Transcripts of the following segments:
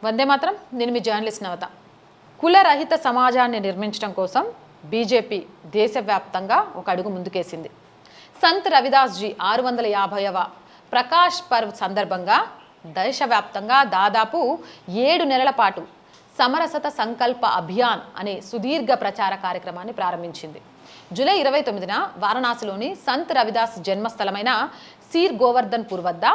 వందే మాత్రం. నేను మీ జర్నలిస్ట్ నవత. కులరహిత సమాజాన్ని నిర్మించడం కోసం బీజేపీ దేశవ్యాప్తంగా ఒక అడుగు ముందుకేసింది. సంత్ రవిదాస్ జీ 650వ ప్రకాష్ పర్వ్ సందర్భంగా దేశవ్యాప్తంగా దాదాపు 7 నెలల పాటు సమరసత సంకల్ప అభియాన్ అనే సుదీర్ఘ ప్రచార కార్యక్రమాన్ని ప్రారంభించింది. జూలై 29న వారణాసిలోని సంత్ రవిదాస్ జన్మస్థలమైన సీర్ గోవర్ధన్పూర్ వద్ద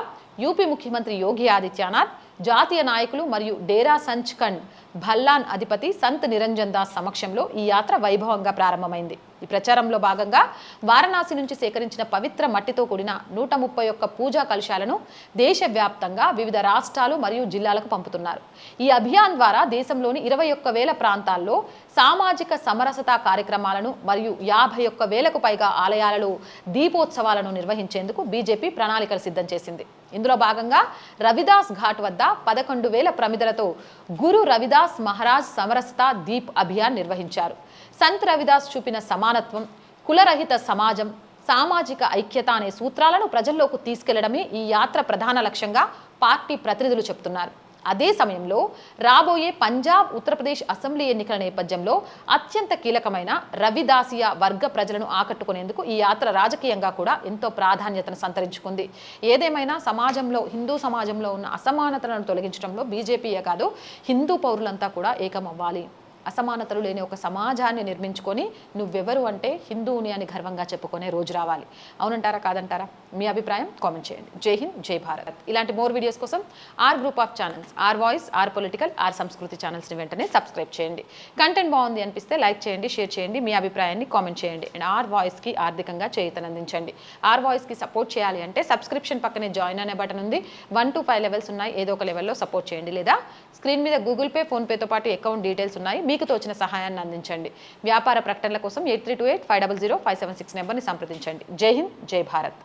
యూపీ ముఖ్యమంత్రి యోగి ఆదిత్యనాథ్, జాతీయ నాయకులు మరియు డేరా సంచ్ఖండ్ భల్లాన్ అధిపతి సంత్ నిరంజన్ దాస్ సమక్షంలో ఈ యాత్ర వైభవంగా ప్రారంభమైంది. ఈ ప్రచారంలో భాగంగా వారణాసి నుంచి సేకరించిన పవిత్ర మట్టితో కూడిన 131 పూజా కలశాలను దేశవ్యాప్తంగా వివిధ రాష్ట్రాలు మరియు జిల్లాలకు పంపుతున్నారు. ఈ అభియాన్ ద్వారా దేశంలోని 21,000 ప్రాంతాల్లో సామాజిక సమరసతా కార్యక్రమాలను మరియు 51,000కు పైగా ఆలయాలలో దీపోత్సవాలను నిర్వహించేందుకు బీజేపీ ప్రణాళికలు సిద్ధం చేసింది. ఇందులో భాగంగా రవిదాస్ ఘాట్ వద్ద 11,000 ప్రమిదలతో గురు రవిదాస్ మహారాజ్ సమరసతా దీప్ అభియాన్ నిర్వహించారు. సంత్ రవిదాస్ చూపిన సమానత్వం, కులరహిత సమాజం, సామాజిక ఐక్యత అనే సూత్రాలను ప్రజల్లోకి తీసుకెళ్లడమే ఈ యాత్ర ప్రధాన లక్ష్యంగా పార్టీ ప్రతినిధులు చెబుతున్నారు. అదే సమయంలో రాబోయే పంజాబ్, ఉత్తరప్రదేశ్ అసెంబ్లీ ఎన్నికల నేపథ్యంలో అత్యంత కీలకమైన రవిదాసియా వర్గ ప్రజలను ఆకట్టుకునేందుకు ఈ యాత్ర రాజకీయంగా కూడా ఎంతో ప్రాధాన్యతను సంతరించుకుంది. ఏదేమైనా సమాజంలో, హిందూ సమాజంలో ఉన్న అసమానతలను తొలగించడంలో బీజేపీయే కాదు, హిందూ పౌరులంతా కూడా ఏకమవ్వాలి. అసమానతలు లేని ఒక సమాజాన్ని నిర్మించుకొని నువ్వెవరు అంటే హిందువుని అని గర్వంగా చెప్పుకునే రోజు రావాలి. అవునంటారా కాదంటారా? మీ అభిప్రాయం కామెంట్ చేయండి. జై హింద్, జై భారత్. ఇలాంటి మోర్ వీడియోస్ కోసం R group of channels, R voice, R political, R Samskriti ఛానల్స్ని వెంటనే సబ్స్క్రైబ్ చేయండి. కంటెంట్ బాగుంది అనిపిస్తే లైక్ చేయండి, షేర్ చేయండి, మీ అభిప్రాయాన్ని కామెంట్ చేయండి. అండ్ ఆర్ వాయిస్కి ఆర్థికంగా చేయూతనందించండి. ఆర్ వాయిస్కి సపోర్ట్ చేయాలి అంటే సబ్స్క్రిప్షన్ పక్కనే జాయిన్ అనే బటన్ ఉంది. 1 to 5 లెవెల్స్ ఉన్నాయి. ఏదో ఒక లెవెల్లో సపోర్ట్ చేయండి. లేదా స్క్రీన్ మీద గూగుల్ పే, ఫోన్పేతో పాటు అకౌంట్ డీటెయిల్స్ ఉన్నాయి. మీకు తోచిన సహాయాన్ని అందించండి. వ్యాపార ప్రకటనల కోసం 8328 500 576 నెంబర్ని సంప్రదించండి. జై హింద్, జై భారత్.